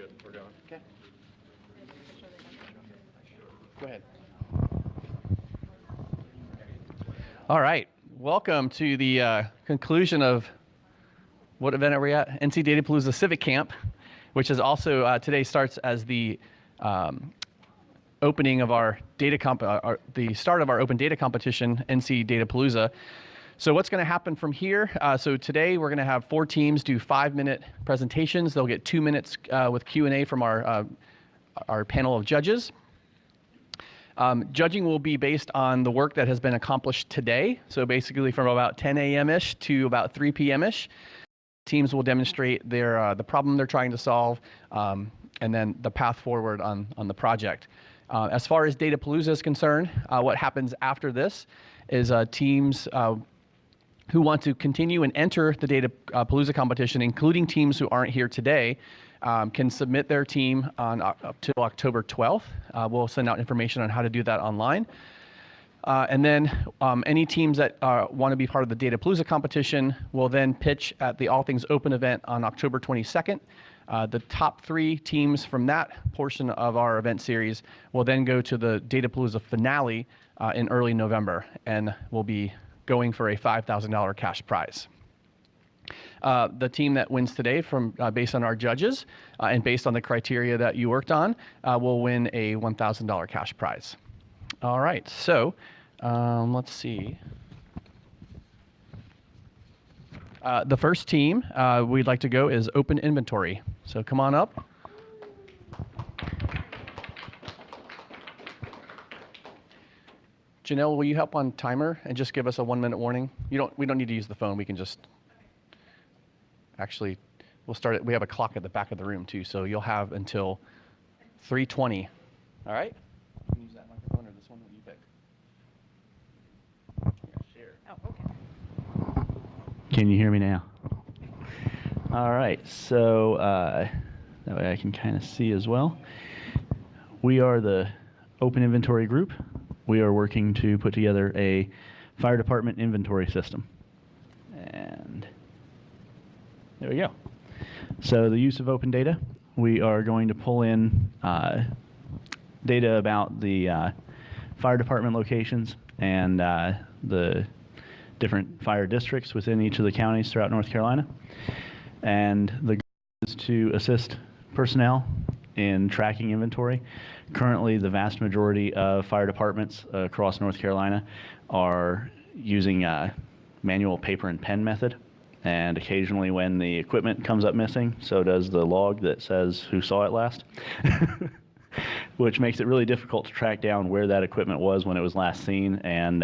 good. We're going. Okay. Go ahead. All right. Welcome to the conclusion of what event are we at? NC Datapalooza Civic Camp, which is also today starts as the opening of our data the start of our open data competition, NC Datapalooza. So what's going to happen from here? So today we're going to have 4 teams do 5-minute presentations. They'll get 2 minutes with Q&A from our panel of judges. Judging will be based on the work that has been accomplished today. So basically from about 10 a.m.-ish to about 3 p.m.-ish. Teams will demonstrate their the problem they're trying to solve and then the path forward on the project. As far as Datapalooza is concerned, what happens after this is teams who want to continue and enter the Datapalooza competition, including teams who aren't here today, can submit their team on up to October 12th. We'll send out information on how to do that online. And then any teams that want to be part of the Datapalooza competition will then pitch at the All Things Open event on October 22nd. The top 3 teams from that portion of our event series will then go to the Datapalooza finale in early November, and will be going for a $5,000 cash prize. The team that wins today, from based on our judges and based on the criteria that you worked on, will win a $1,000 cash prize. All right, so let's see. The first team we'd like to go is Open Inventory. So come on up. Janelle, will you help on timer and just give us a 1-minute warning? We don't need to use the phone. We can just actually we'll start it. We have a clock at the back of the room too, so you'll have until 3:20. All right? You can use that microphone or this one that you pick. Yeah, share. Oh, okay. Can you hear me now? All right, so that way I can kind of see as well. We are the Open Inventory Group. We are working to put together a fire department inventory system. And there we go. So the use of open data, we are going to pull in data about the fire department locations and the different fire districts within each of the counties throughout North Carolina. And the goal is to assist personnel in tracking inventory. Currently, the vast majority of fire departments across North Carolina are using manual paper and pen method. And occasionally when the equipment comes up missing, so does the log that says who saw it last, which makes it really difficult to track down where that equipment was when it was last seen and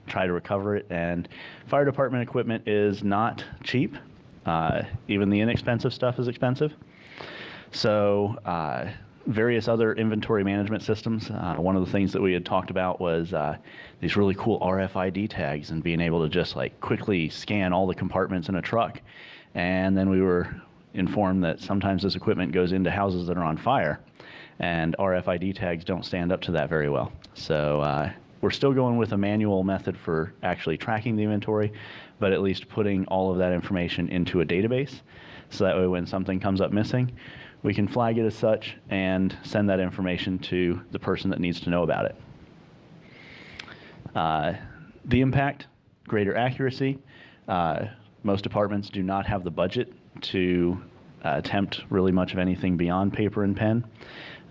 try to recover it. And fire department equipment is not cheap. Even the inexpensive stuff is expensive. So various other inventory management systems. One of the things that we had talked about was these really cool RFID tags and being able to just like quickly scan all the compartments in a truck. And then we were informed that sometimes this equipment goes into houses that are on fire, and RFID tags don't stand up to that very well. So we're still going with a manual method for actually tracking the inventory, but at least putting all of that information into a database. So that way when something comes up missing, we can flag it as such and send that information to the person that needs to know about it. The impact, greater accuracy. Most departments do not have the budget to attempt really much of anything beyond paper and pen.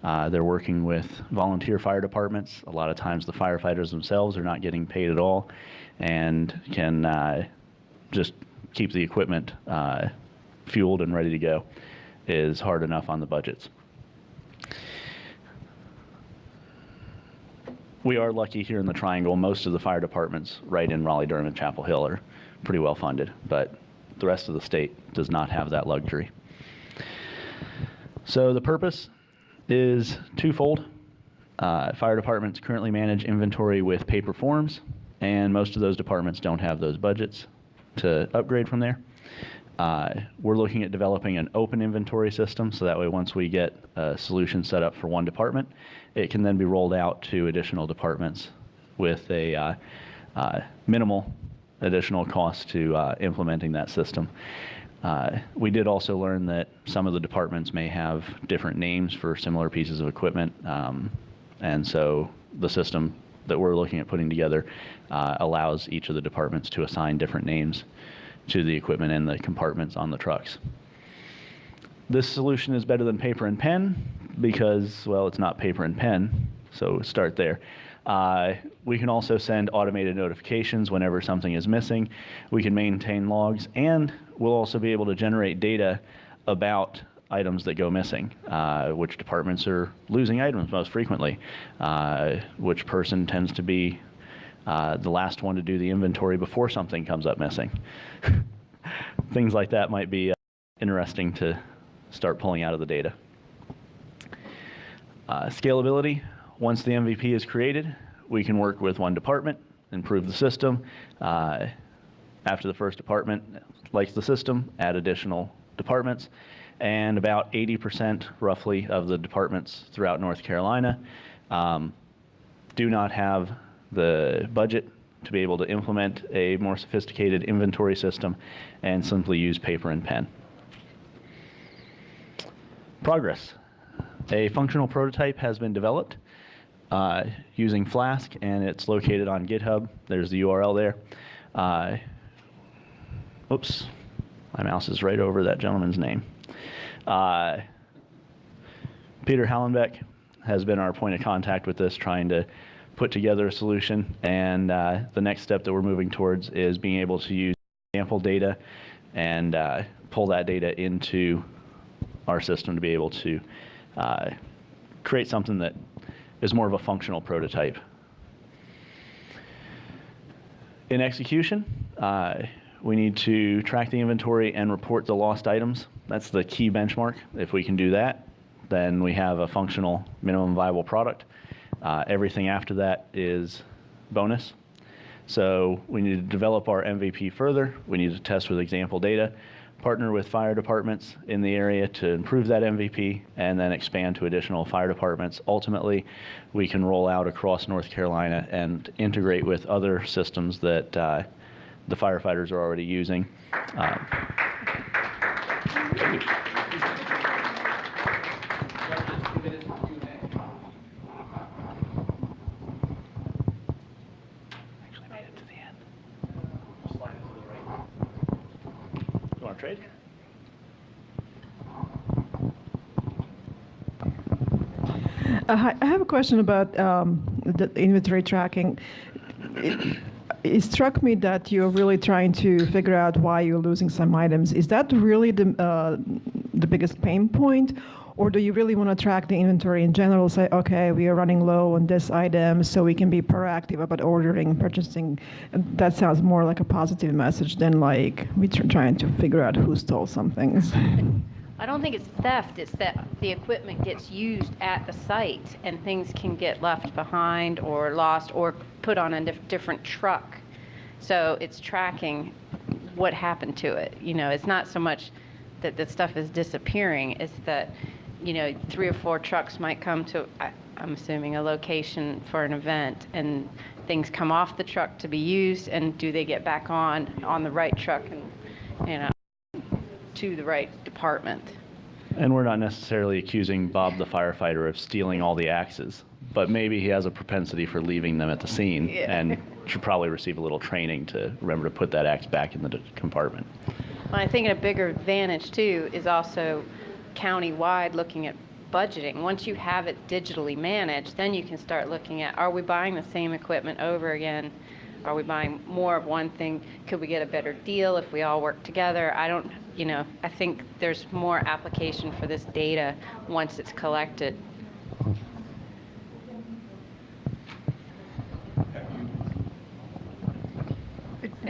They're working with volunteer fire departments. A lot of times the firefighters themselves are not getting paid at all and can just keep the equipment fueled and ready to go. Is hard enough on the budgets. We are lucky here in the Triangle. Most of the fire departments right in Raleigh, Durham, and Chapel Hill are pretty well funded, but the rest of the state does not have that luxury. So the purpose is twofold. Fire departments currently manage inventory with paper forms, and most of those departments don't have those budgets to upgrade from there. We're looking at developing an open inventory system, so that way once we get a solution set up for one department, it can then be rolled out to additional departments with a minimal additional cost to implementing that system. We did also learn that some of the departments may have different names for similar pieces of equipment, and so the system that we're looking at putting together allows each of the departments to assign different names to the equipment and the compartments on the trucks. This solution is better than paper and pen because, well, it's not paper and pen, so start there. We can also send automated notifications whenever something is missing. We can maintain logs, and we'll also be able to generate data about items that go missing, which departments are losing items most frequently, which person tends to be the last one to do the inventory before something comes up missing. Things like that might be interesting to start pulling out of the data. Scalability. Once the MVP is created, we can work with one department, improve the system. After the first department likes the system, add additional departments. And about 80% roughly of the departments throughout North Carolina do not have the budget to be able to implement a more sophisticated inventory system and simply use paper and pen. Progress. A functional prototype has been developed using Flask, and it's located on GitHub. There's the URL there. Oops, my mouse is right over that gentleman's name. Peter Hallenbeck has been our point of contact with this, trying to put together a solution, and the next step that we're moving towards is being able to use sample data and pull that data into our system to be able to create something that is more of a functional prototype. In execution, we need to track the inventory and report the lost items. That's the key benchmark. If we can do that, then we have a functional minimum viable product. Everything after that is bonus. So we need to develop our MVP further. We need to test with example data, partner with fire departments in the area to improve that MVP, and then expand to additional fire departments. Ultimately, we can roll out across North Carolina and integrate with other systems that the firefighters are already using. Thank you. Actually made it to the end. Slide it to the right. You want to trade? Hi, I have a question about the inventory tracking. It struck me that you're really trying to figure out why you're losing some items. Is that really the biggest pain point? Or do you really want to track the inventory in general, say, okay, we are running low on this item, so we can be proactive about ordering and purchasing? That sounds more like a positive message than like we're trying to figure out who stole some things. I don't think it's theft, it's that the equipment gets used at the site and things can get left behind or lost or put on a different truck. So it's tracking what happened to it. You know, it's not so much that the stuff is disappearing, it's that, you know, 3 or 4 trucks might come to, I'm assuming, a location for an event, and things come off the truck to be used, and do they get back on the right truck and, you know, to the right department. And we're not necessarily accusing Bob the firefighter of stealing all the axes, but maybe he has a propensity for leaving them at the scene and should probably receive a little training to remember to put that axe back in the compartment. Well, I think a bigger advantage too is also county-wide looking at budgeting. Once you have it digitally managed, then you can start looking at, are we buying the same equipment over again? Are we buying more of one thing? Could we get a better deal if we all work together? I don't, you know, I think there's more application for this data once it's collected.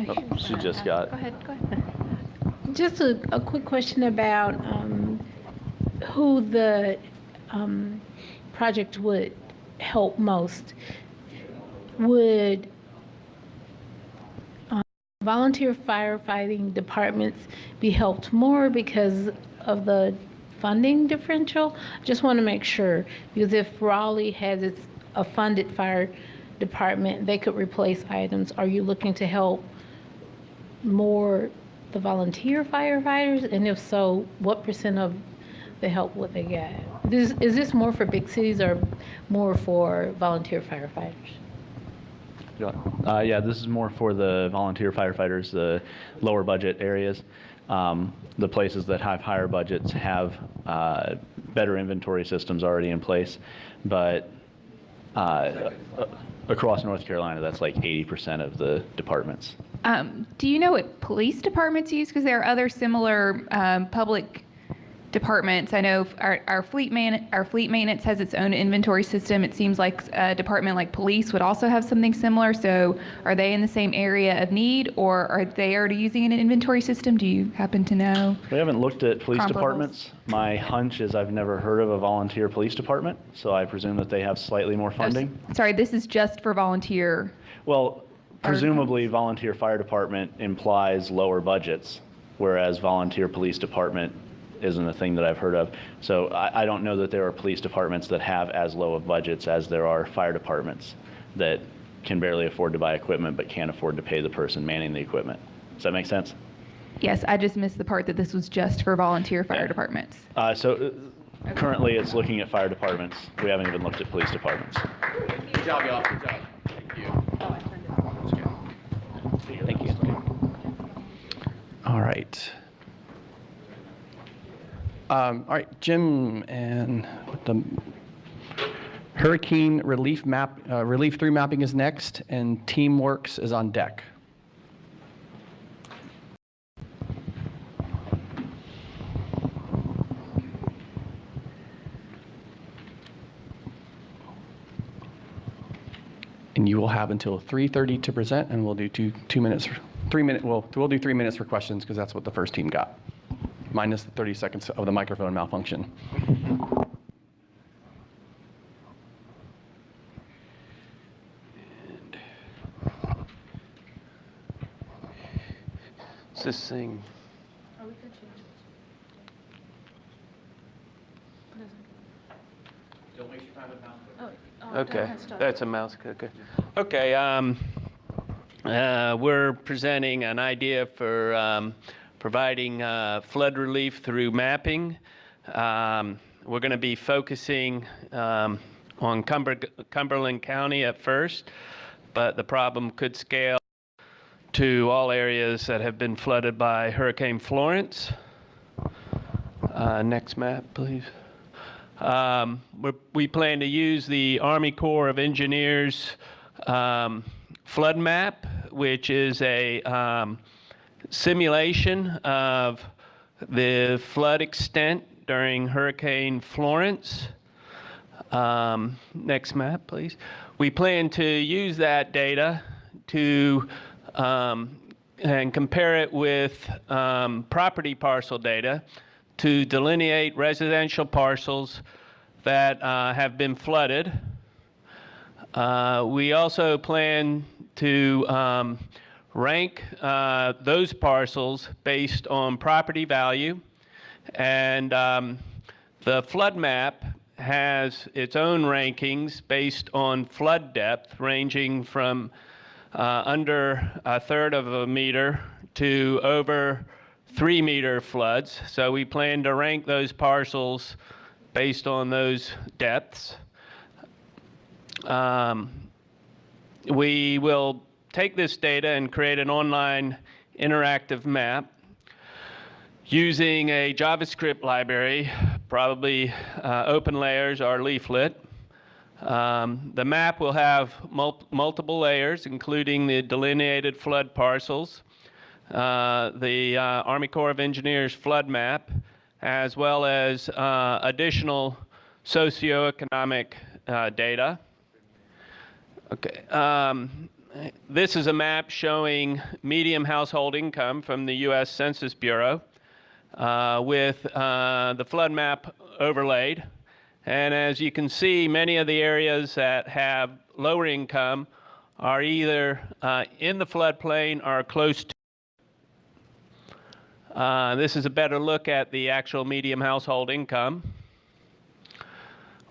Oh, she just got. Go ahead, go ahead. Just a quick question about who the project would help most. Would volunteer firefighting departments be helped more because of the funding differential? Just want to make sure, because if Raleigh has a funded fire department, they could replace items. Are you looking to help more the volunteer firefighters? And if so, what % of the help would they get? Is this more for big cities or more for volunteer firefighters? Yeah, this is more for the volunteer firefighters, the lower budget areas. The places that have higher budgets have better inventory systems already in place, but across North Carolina, that's like 80% of the departments. Do you know what police departments use? Because there are other similar public departments. I know our fleet maintenance has its own inventory system. It seems like a department like police would also have something similar. So are they in the same area of need, or are they already using an inventory system? Do you happen to know? We haven't looked at police Comparables? departments. My hunch is I've never heard of a volunteer police department, so I presume that they have slightly more funding. Sorry, this is just for volunteer. Well, presumably volunteer fire department implies lower budgets, whereas volunteer police department isn't a thing that I've heard of. So I don't know that there are police departments that have as low of budgets as there are fire departments that can barely afford to buy equipment but can't afford to pay the person manning the equipment. Does that make sense? Yes, I just missed the part that this was just for volunteer fire departments. Currently it's looking at fire departments. We haven't even looked at police departments. Good job, y'all. Good job. Thank you. Thank you. All right. All right, Jim, and the hurricane relief 3 mapping is next, and Teamworks is on deck. And you will have until 3:30 to present, and we'll do 2 minutes, 3 minutes. Well, we'll do 3 minutes for questions because that's what the first team got, minus the 30 seconds of the microphone malfunction. It's this thing. Don't waste your time with mouse. Okay, that's a mouse clicker. Okay, we're presenting an idea for providing flood relief through mapping. We're going to be focusing on Cumberland County at first, but the problem could scale to all areas that have been flooded by Hurricane Florence. Next map, please. We plan to use the Army Corps of Engineers flood map, which is a simulation of the flood extent during Hurricane Florence. Next map, please. We plan to use that data to and compare it with property parcel data to delineate residential parcels that have been flooded. We also plan to rank those parcels based on property value, and the flood map has its own rankings based on flood depth, ranging from under 1/3 of a meter to over 3-meter floods. So we plan to rank those parcels based on those depths. We will take this data and create an online interactive map using a JavaScript library, probably OpenLayers or Leaflet. The map will have multiple layers, including the delineated flood parcels, the Army Corps of Engineers flood map, as well as additional socioeconomic data. Okay. This is a map showing median household income from the U.S. Census Bureau with the flood map overlaid. And as you can see, many of the areas that have lower income are either in the floodplain or close to. This is a better look at the actual median household income.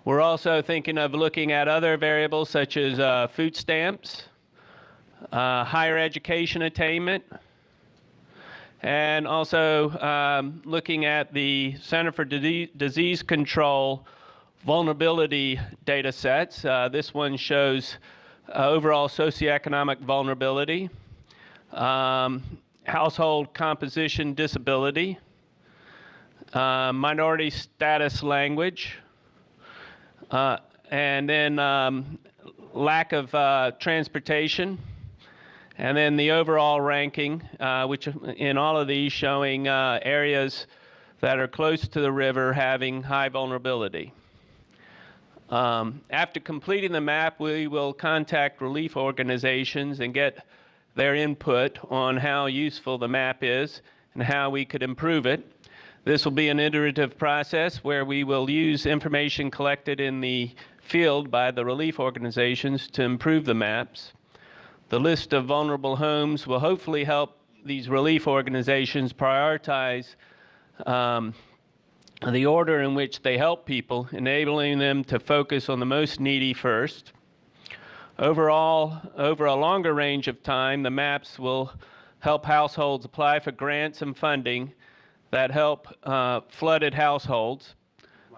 We're also thinking of looking at other variables such as food stamps, higher education attainment, and also looking at the Center for Disease Control vulnerability data sets. This one shows overall socioeconomic vulnerability, household composition disability, minority status language, and then lack of transportation, and then the overall ranking, which in all of these showing areas that are close to the river having high vulnerability. After completing the map, we will contact relief organizations and get their input on how useful the map is and how we could improve it. This will be an iterative process where we will use information collected in the field by the relief organizations to improve the maps. The list of vulnerable homes will hopefully help these relief organizations prioritize the order in which they help people, enabling them to focus on the most needy first. Overall, over a longer range of time, the maps will help households apply for grants and funding that help flooded households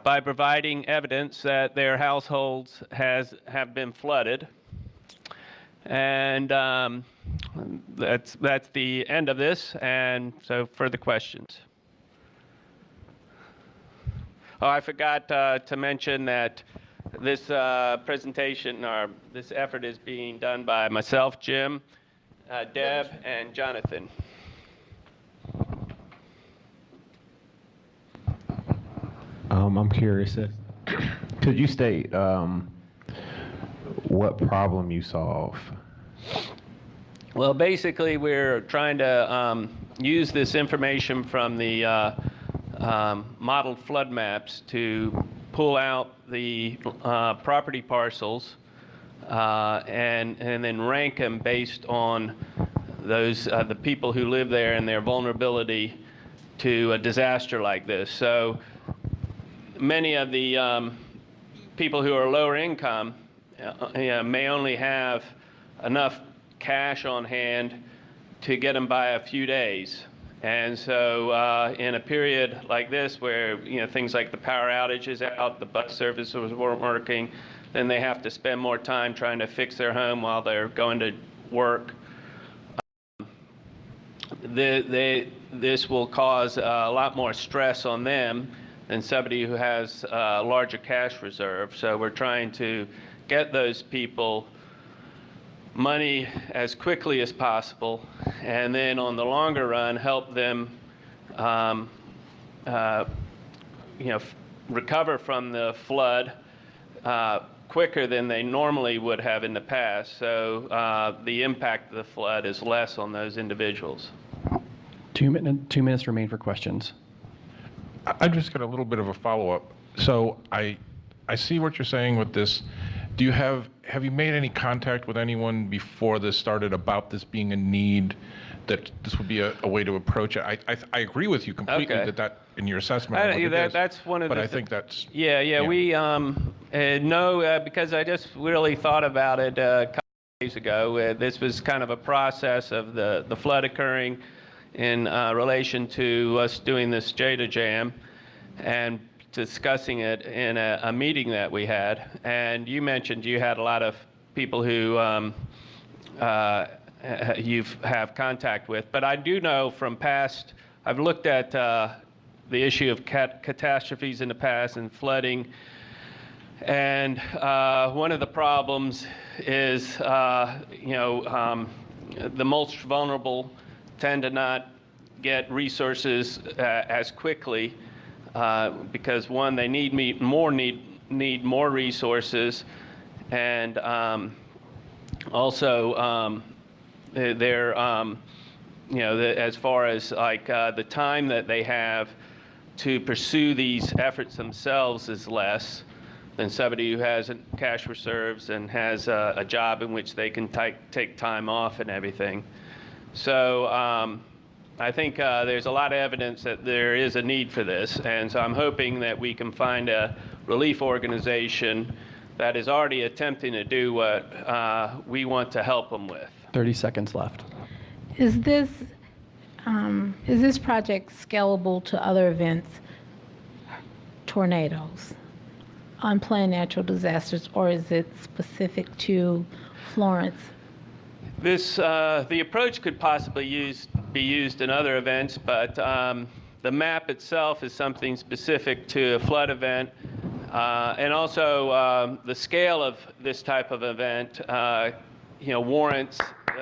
by providing evidence that their households have been flooded. And that's the end of this, and so further questions. Oh, I forgot to mention that this presentation, or this effort, is being done by myself, Jim, Deb, and Jonathan. I'm curious, could you state what problem you solve? Well, basically, we're trying to use this information from the modeled flood maps to pull out the property parcels and then rank them based on those the people who live there and their vulnerability to a disaster like this. So many of the people who are lower income may only have enough cash on hand to get them by a few days. And so in a period like this where things like the power outage is out, the bus services weren't working, then they have to spend more time trying to fix their home while they're going to work. This will cause a lot more stress on them than somebody who has a larger cash reserve. So we're trying to get those people money as quickly as possible, and then on the longer run help them recover from the flood quicker than they normally would have in the past. So the impact of the flood is less on those individuals. 2 minutes remain for questions. I just got a little bit of a follow-up. So I see what you're saying with this. Do you have you made any contact with anyone before this started about this being a need, that this would be a way to approach it? I agree with you completely. Okay. that in your assessment of what it is, that's one of but the I think that's yeah. We no, because I just really thought about it a couple of days ago. This was kind of a process of the flood occurring in relation to us doing this JADA Jam and discussing it in a meeting that we had. And you mentioned you had a lot of people who you have contact with. But I do know from past, I've looked at the issue of catastrophes in the past and flooding. And one of the problems is, the most vulnerable tend to not get resources as quickly because, one, they need more resources, and also they're as far as like the time that they have to pursue these efforts themselves is less than somebody who has cash reserves and has a job in which they can take time off and everything. So I think there's a lot of evidence that there is a need for this, and so I'm hoping that we can find a relief organization that is already attempting to do what we want to help them with. 30 seconds left. Is this is this project scalable to other events, tornadoes, unplanned natural disasters, or is it specific to Florence? The approach could possibly be used in other events, but the map itself is something specific to a flood event, and also the scale of this type of event, warrants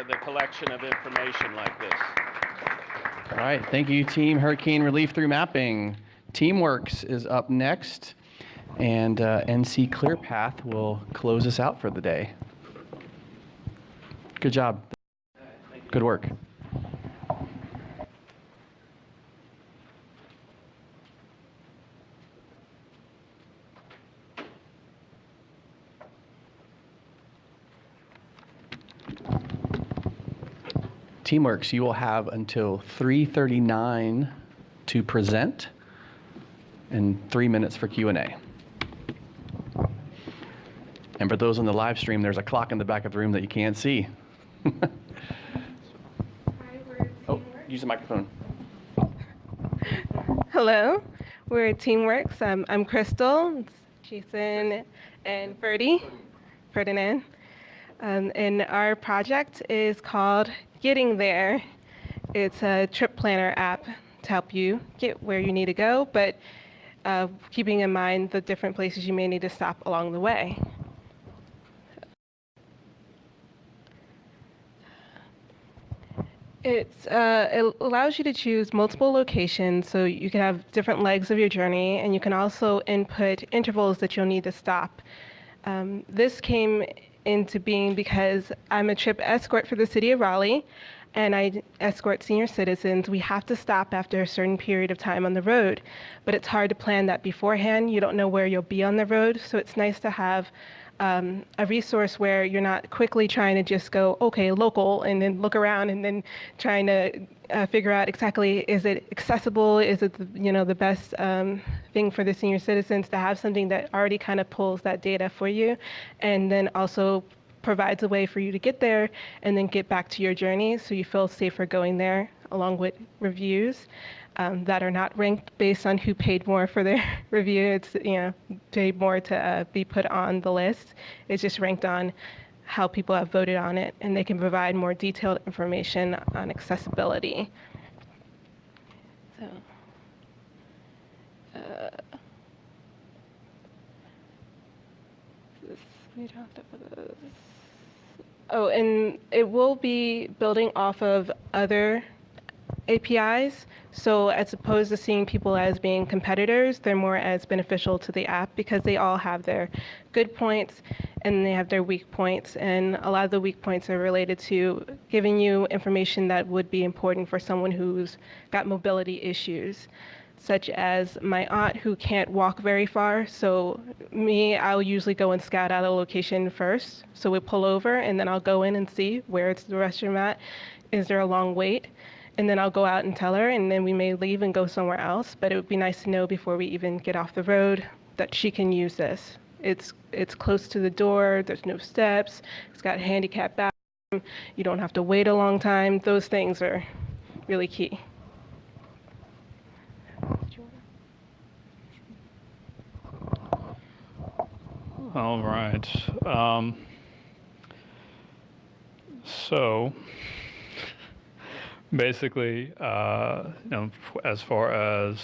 the collection of information like this. All right, thank you, Team Hurricane Relief Through Mapping. Teamworks is up next, and NC ClearPath will close us out for the day. Good job. Good work. Teamworks, you will have until 3:39 to present and 3 minutes for Q&A. And for those on the live stream, there's a clock in the back of the room that you can't see. Oh, use the microphone. Hello, we're Teamworks. I'm Crystal, it's Jason, and Ferdinand. And our project is called Getting There. It's a trip planner app to help you get where you need to go, but keeping in mind the different places you may need to stop along the way. It allows you to choose multiple locations, so you can have different legs of your journey, and you can also input intervals that you'll need to stop. This came into being because I'm a trip escort for the city of Raleigh, and I escort senior citizens. We have to stop after a certain period of time on the road, but it's hard to plan that beforehand. You don't know where you'll be on the road, so it's nice to have a resource where you're not quickly trying to just go, okay, local, and then look around and then trying to figure out exactly, is it accessible? Is it the best thing for the senior citizens to have something that already kind of pulls that data for you, and then also provides a way for you to get there and then get back to your journey so you feel safer going there, along with reviews that are not ranked based on who paid more for their review. It's paid more to be put on the list. It's just ranked on how people have voted on it, and they can provide more detailed information on accessibility. So, oh, and it will be building off of other APIs. So as opposed to seeing people as being competitors, they're more as beneficial to the app because they all have their good points and they have their weak points. And a lot of the weak points are related to giving you information that would be important for someone who's got mobility issues, such as my aunt who can't walk very far. So I'll usually go and scout out a location first. So we pull over and then I'll go in and see where it's the restroom at. Is there a long wait? And then I'll go out and tell her, and then we may leave and go somewhere else. But it would be nice to know before we even get off the road that she can use this. It's close to the door, there's no steps, it's got a handicap bathroom, you don't have to wait a long time. Those things are really key. All right. So basically, as far as